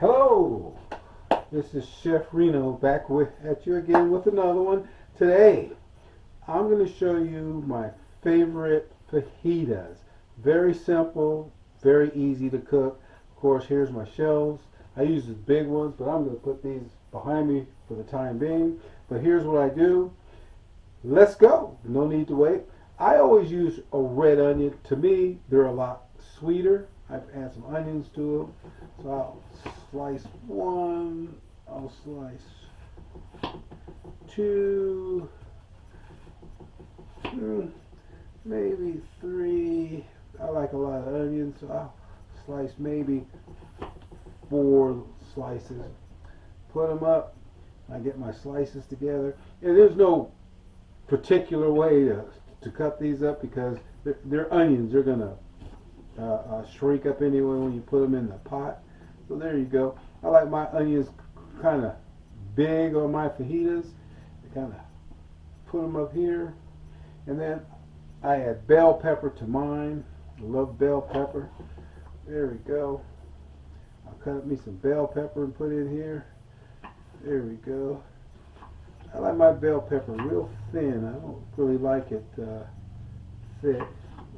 Hello, this is Chef Reno back at you again with another one. Today, I'm going to show you my favorite fajitas. Very simple, very easy to cook. Of course, here's my shells. I use the big ones, but I'm going to put these behind me for the time being. But here's what I do. Let's go. No need to wait. I always use a red onion. To me, they're a lot sweeter. I've added some onions to them. So I'll slice one. I'll slice two. Maybe three. I like a lot of onions, so I'll slice maybe 4 slices. Put them up. I get my slices together. And there's no particular way to cut these up because they're onions. They're going to shrink up anyway when you put them in the pot. So there you go. I like my onions kind of big on my fajitas. I kind of put them up here. And then I add bell pepper to mine. I love bell pepper. There we go. I'll cut up me some bell pepper and put it here. There we go. I like my bell pepper real thin. I don't really like it thick.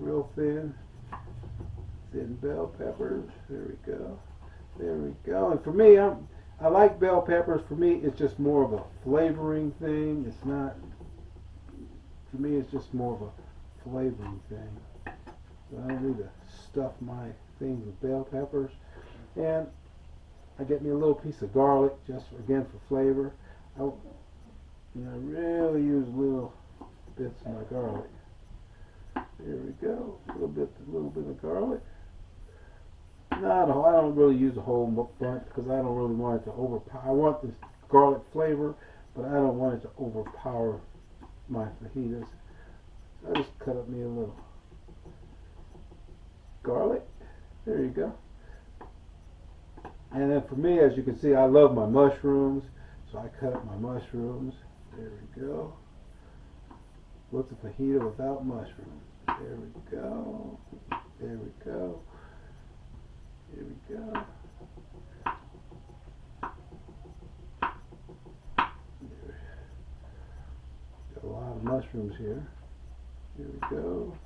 Real thin. Thin bell peppers. There we go. There we go. And for me, I like bell peppers. For me, it's just more of a flavoring thing. It's not. For me, it's just more of a flavoring thing. So I don't need to stuff my things with bell peppers. And I get me a little piece of garlic, just again for flavor. I really use little bits of my garlic. There we go. A little bit of garlic. Not a whole, I don't really use a whole bunch because I don't really want it to overpower. I want this garlic flavor, but I don't want it to overpower my fajitas. So I just cut up me a little garlic. There you go. And then for me, as you can see, I love my mushrooms, so I cut up my mushrooms. There we go. What's a fajita without mushrooms? There we go. There we go. Here we go. Got a lot of mushrooms here. Here we go.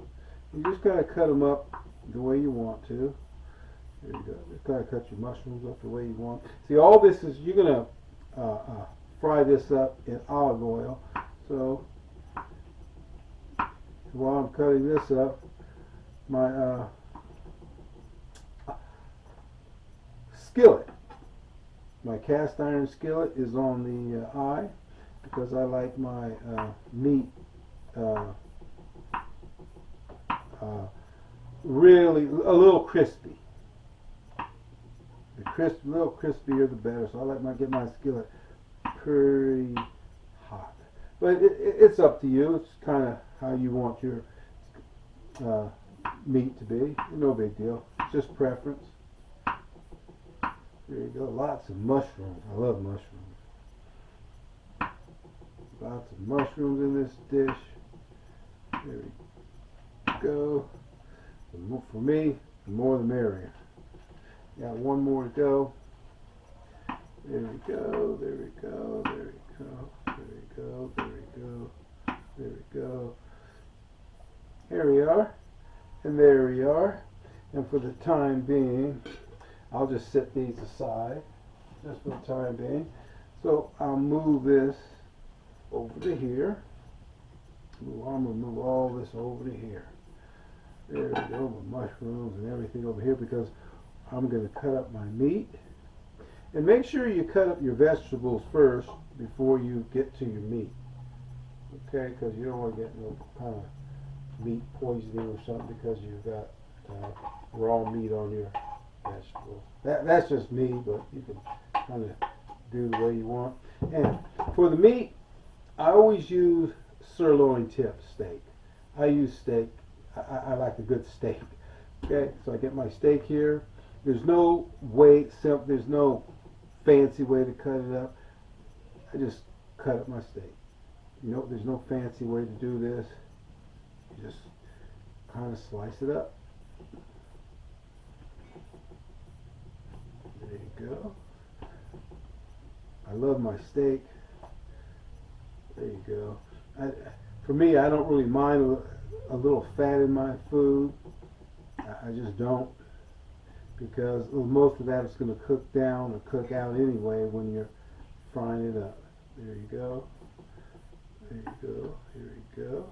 You just gotta cut them up the way you want to. There you go. Just gotta cut your mushrooms up the way you want. See, all this is you're gonna fry this up in olive oil. So while I'm cutting this up, my skillet, my cast iron skillet is on the eye because I like my meat really a little crispy. The little crispier the better. So I like get my skillet pretty hot. But it's up to you. It's kind of how you want your meat to be. No big deal. It's just preference. There you go. Lots of mushrooms. I love mushrooms. Lots of mushrooms in this dish. There we go. For me, the more the merrier. Got one more to go. There we go. There we go. There we go. There we go. There we go. There we go. Here we are. And there we are. And for the time being, I'll just set these aside, just for the time being. So I'll move this over to here. I'm going to move all this over to here. There we go, my mushrooms and everything over here because I'm going to cut up my meat. And make sure you cut up your vegetables first before you get to your meat. Okay, because you don't want to get no kind of meat poisoning or something because you've got raw meat on your vegetables. That's just me, but you can kind of do the way you want. And for the meat, I always use sirloin tip steak. I use steak. I like a good steak. Okay, so I get my steak here. There's no way, there's no fancy way to cut it up. I just cut up my steak. You know, there's no fancy way to do this. You just kind of slice it up. There you go. love my steak. There you go. For me, I don't really mind a little fat in my food. I just don't, because most of that is going to cook down or cook out anyway when you're frying it up. There you go. There you go. Here we go.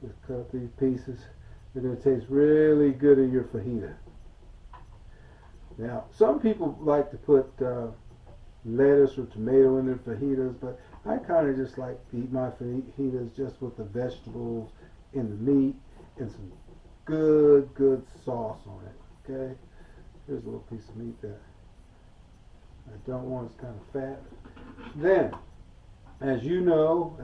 Just cut up these pieces. They're going to taste really good in your fajita. Now, some people like to put lettuce or tomato in their fajitas, but I kind of just like to eat my fajitas just with the vegetables and the meat and some good sauce on it. Okay, here's a little piece of meat that I don't want. It's kind of fat. Then, as you know,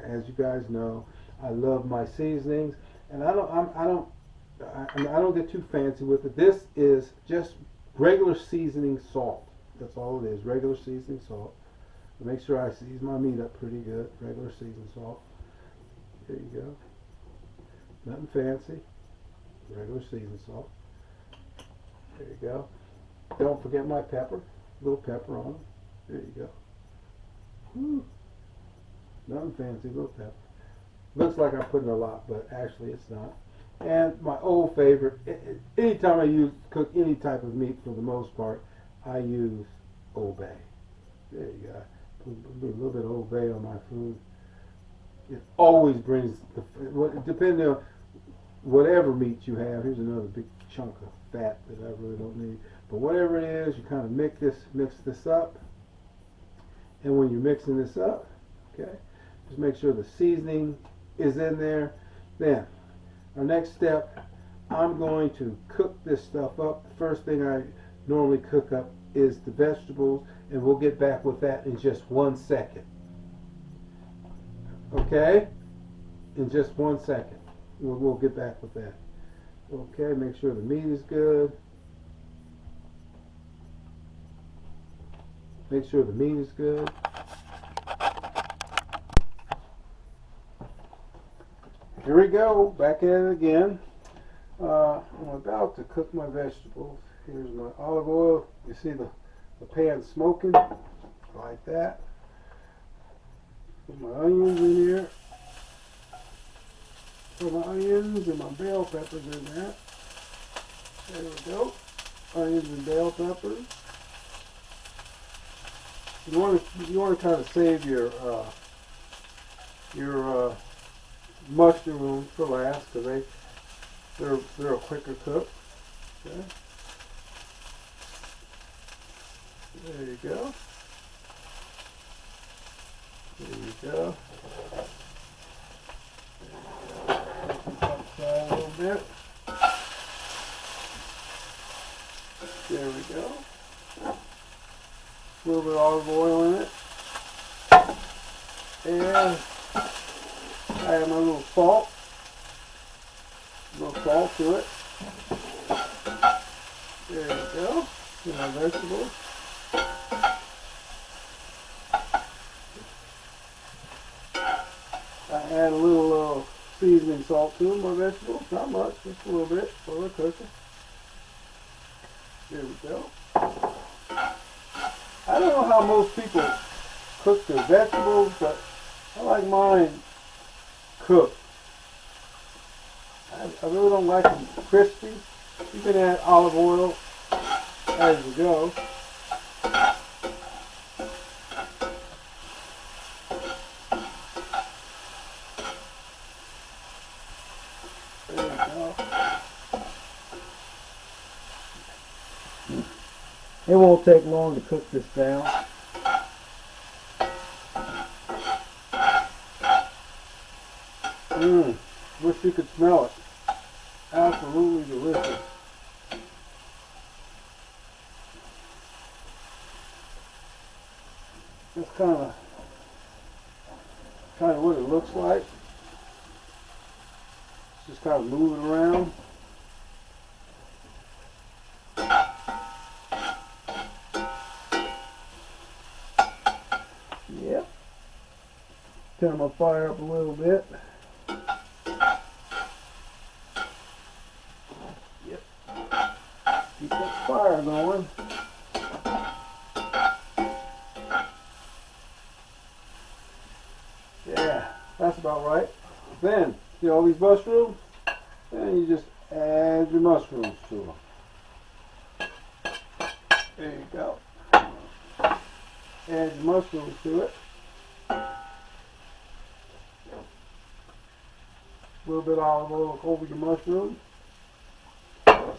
as you guys know, I love my seasonings, and I don't get too fancy with it. This is just regular seasoning salt. That's all it is, regular seasoning salt. Make sure I season my meat up pretty good. Regular seasoning salt. There you go. Nothing fancy. Regular seasoning salt. There you go. Don't forget my pepper. A little pepper on it. There you go. Whew. Nothing fancy, little pepper. Looks like I'm putting a lot, but actually it's not. And my old favorite, anytime I cook any type of meat, for the most part, I use Old Bay. There you go. Put a little bit of Old Bay on my food. It always brings, depending on whatever meat you have. Here's another big chunk of fat that I really don't need. But whatever it is, you kind of mix this up. And when you're mixing this up, okay, just make sure the seasoning is in there. Then, our next step, I'm going to cook this stuff up. The first thing I normally cook up is the vegetables, and we'll get back with that in just 1 second. Okay? In just 1 second. We'll get back with that. Okay, make sure the meat is good. Make sure the meat is good. Here we go, back at it again. I'm about to cook my vegetables. Here's my olive oil. You see the pan smoking like that. Put my onions in here. Put my onions and my bell peppers in there. There we go. Onions and bell peppers. You want to kind of save your mushrooms for last, because they're a quicker cook. Okay. There you go. There you go. Upside a little bit. There we go. A little bit of olive oil in it. And I have my little salt. A little salt to it. There you go. And my vegetables. I add a little seasoning salt to them, my vegetables. Not much, just a little bit for the cooking. There we go. I don't know how most people cook their vegetables, but I like mine cooked. I really don't like them crispy. You can add olive oil as you go. There you go. It won't take long to cook this down. Wish you could smell it. Absolutely delicious. That's kind of what it looks like. Just kind of moving around. Yep. Turn my fire up a little bit. Yep. Keep that fire going. Then, see all these mushrooms? Then you just add your mushrooms to them. There you go. Add your mushrooms to it. A little bit of olive oil over your mushrooms. There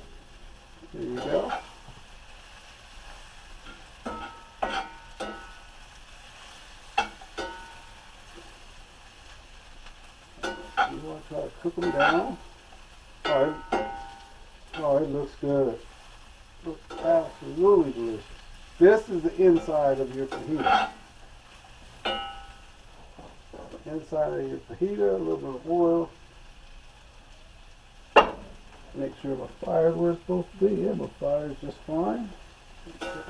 you go. You want to try to cook them down. Oh, it looks good. It looks absolutely delicious. This is the inside of your fajita. Inside of your fajita, a little bit of oil. Make sure my fire is where it's supposed to be. Yeah, my fire is just fine. There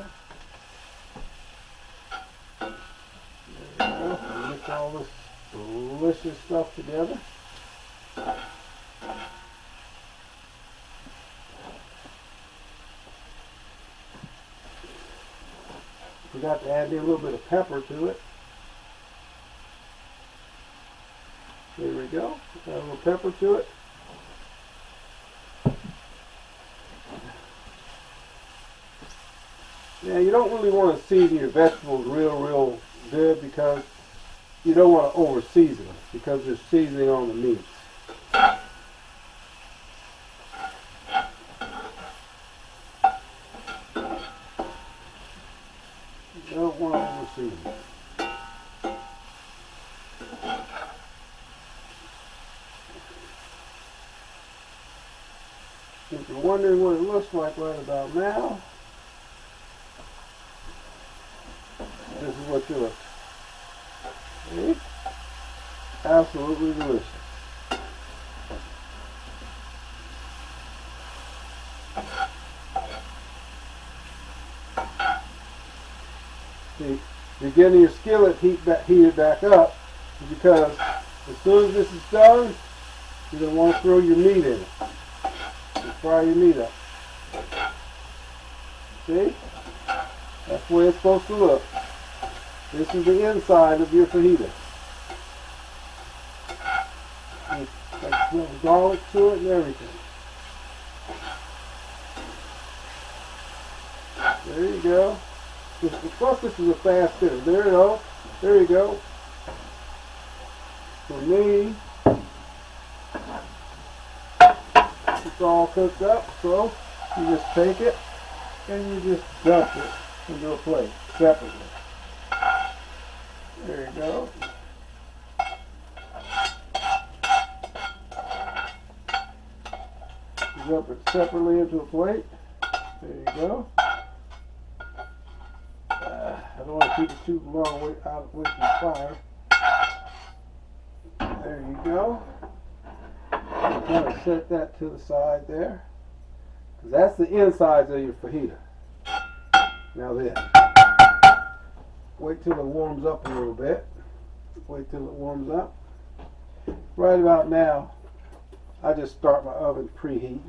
you go. Mix all this delicious stuff together. Forgot to add a little bit of pepper to it. There we go. Add a little pepper to it. Now you don't really want to season your vegetables real good because you don't want to over season them because there's seasoning on the meats. You don't want to over season it. If you're wondering what it looks like right about now, this is what you look. See? Absolutely delicious. See, you're getting your skillet heated back up because as soon as this is done, you're going to want to throw your meat in it. And fry your meat up. See? That's the way it's supposed to look. This is the inside of your fajita. Like some garlic to it and everything. There you go. Plus this is a fast dinner. There you go. There you go. For me, it's all cooked up, so you just take it and you just dump it into a plate separately. There you go. You dump it separately into a plate. There you go. I don't want to keep it too long away from the fire. There you go. I'm going to set that to the side there. Because that's the insides of your fajita. Now this. Wait till it warms up a little bit. Wait till it warms up. Right about now, I just start my oven preheat.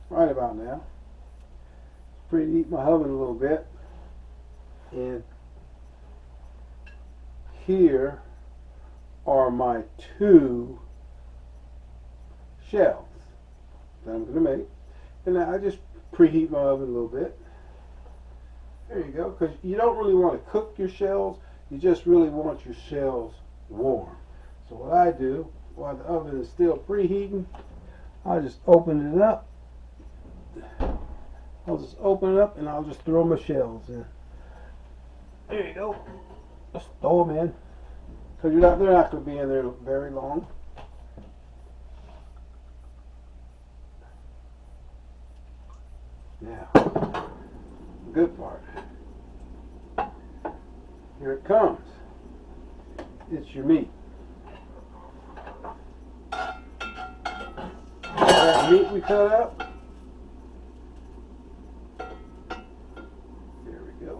Right about now. Preheat my oven a little bit. And here are my 2 shells that I'm going to make. And now I just preheat my oven a little bit. There you go. Because you don't really want to cook your shells. You just really want your shells warm. So what I do, while the oven is still preheating, I just open it up. I'll just open it up and I'll just throw my shells in. There you go. Just throw them in. Because they're not going to be in there very long. Now, the good part. Here it comes. It's your meat. That meat we cut up. There we go.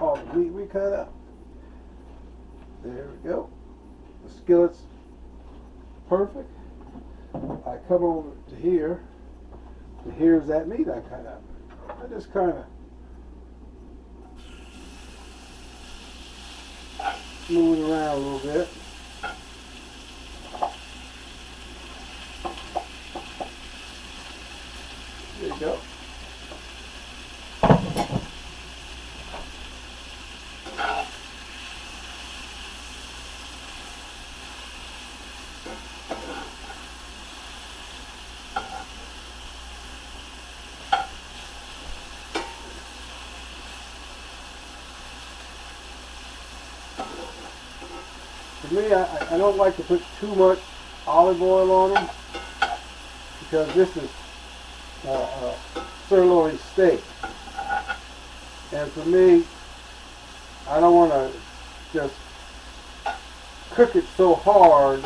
All the meat we cut up. There we go. The skillet's perfect. I come over to here, and here's that meat I cut up. I just kind of move it around a little bit. There you go. For me, I don't like to put too much olive oil on them because this is sirloin steak. And for me, I don't want to just cook it so hard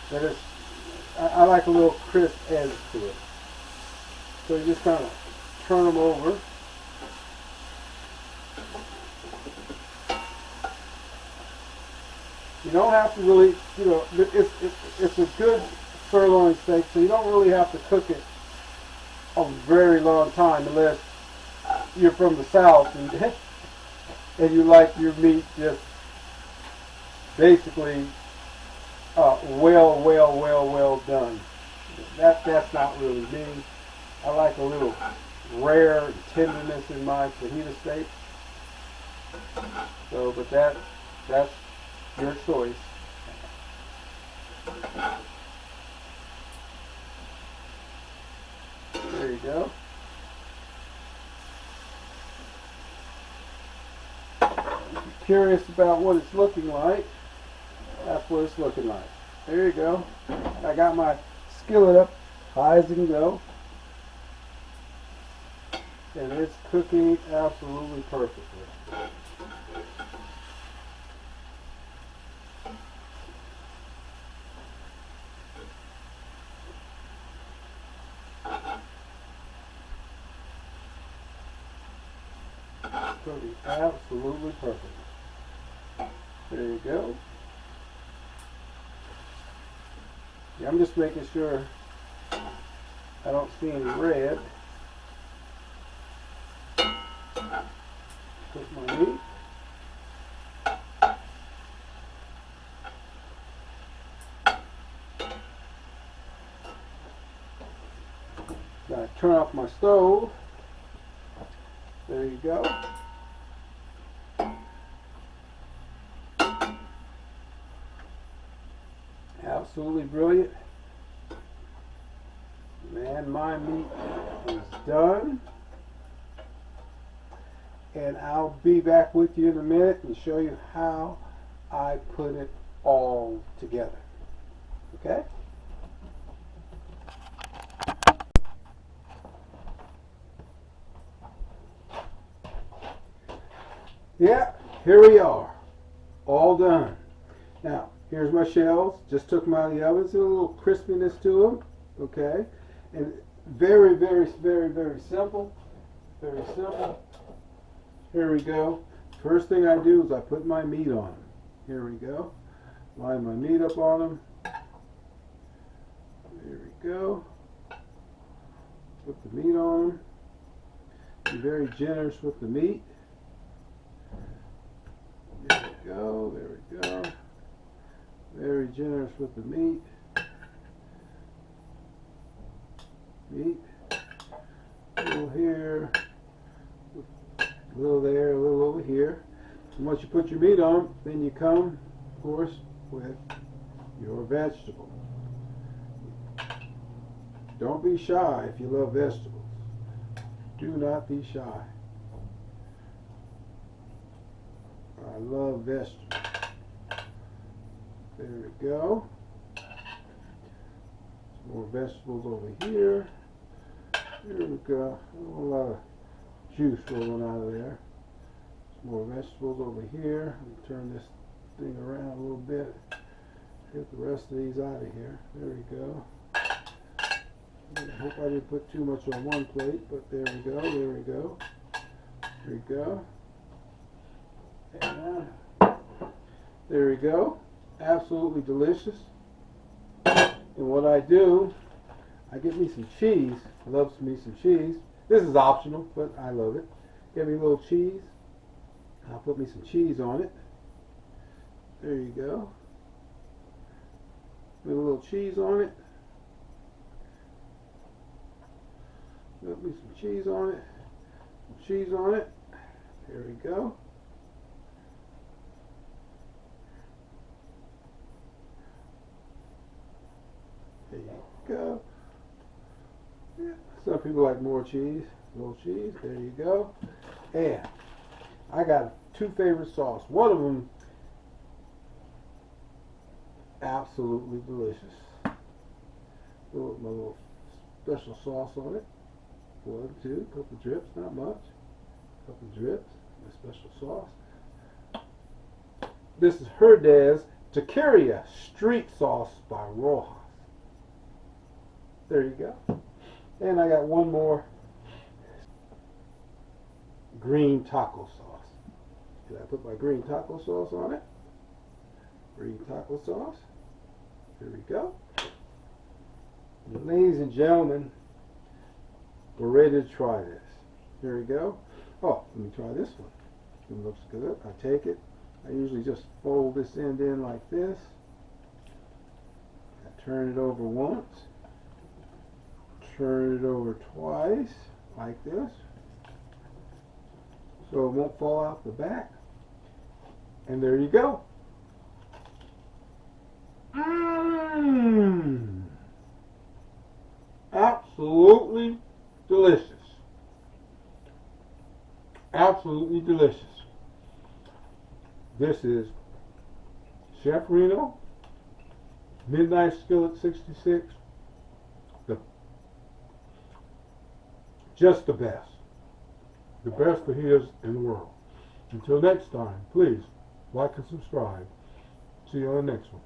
that it's, I like a little crisp edge to it. So you just kind of turn them over. You don't have to really, you know, it's a good sirloin steak, so you don't really have to cook it a very long time unless you're from the South and you like your meat just basically well done. That's not really me. I like a little rare tenderness in my fajita steak. So, but that's your choice. There you go. If you're curious about what it's looking like, that's what it's looking like. There you go. I got my skillet up high as it can go. And it's cooking absolutely perfectly. Cooking absolutely perfect. There you go. Yeah, I'm just making sure I don't see any red. Cook my meat. Gotta turn off my stove. There you go. Absolutely brilliant. Man, my meat is done. And I'll be back with you in a minute and show you how I put it all together. Okay? Yeah, here we are. All done. Now, here's my shells. Just took them out of the oven. See a little crispiness to them. Okay? And very simple. Very simple. Here we go. First thing I do is I put my meat on them. Here we go. Line my meat up on them. There we go. Put the meat on them. Be very generous with the meat. There we go. There we go. Very generous with the meat. Meat. A little here. A little there. A little over here. And once you put your meat on, then you come, of course, with your vegetables. Don't be shy if you love vegetables. Do not be shy. I love vegetables. There we go. Some more vegetables over here. Here we go. A lot of juice rolling out of there. Some more vegetables over here. Let me turn this thing around a little bit. Get the rest of these out of here. There we go. I hope I didn't put too much on one plate, but there we go. There we go. There we go. And there we go. Absolutely delicious. And what I do, I get me some cheese. I love me some cheese. This is optional, but I love it. Get me a little cheese. I'll put me some cheese on it. There you go. Put a little cheese on it. Put me some cheese on it. Cheese on it. There we go. There you go. Yeah. Some people like more cheese. A little cheese. There you go. And I got two favorite sauce. One of them absolutely delicious. Put my little special sauce on it. 1, 2, couple drips, not much. Couple drips. My special sauce. This is Herdez Taqueria Street Sauce by Rojas. There you go. And I got one more green taco sauce. Did I put my green taco sauce on it? Green taco sauce. Here we go. Ladies and gentlemen, we're ready to try this. Here we go. Oh, let me try this one. It looks good. I take it. I usually just fold this end in like this. I turn it over once. Turn it over twice, like this. So it won't fall out the back. And there you go. Mmm. Absolutely delicious. Absolutely delicious. This is Chef Reno, Midnight Skillet 66. Just the best. The best fajitas in the world. Until next time, please like and subscribe. See you on the next one.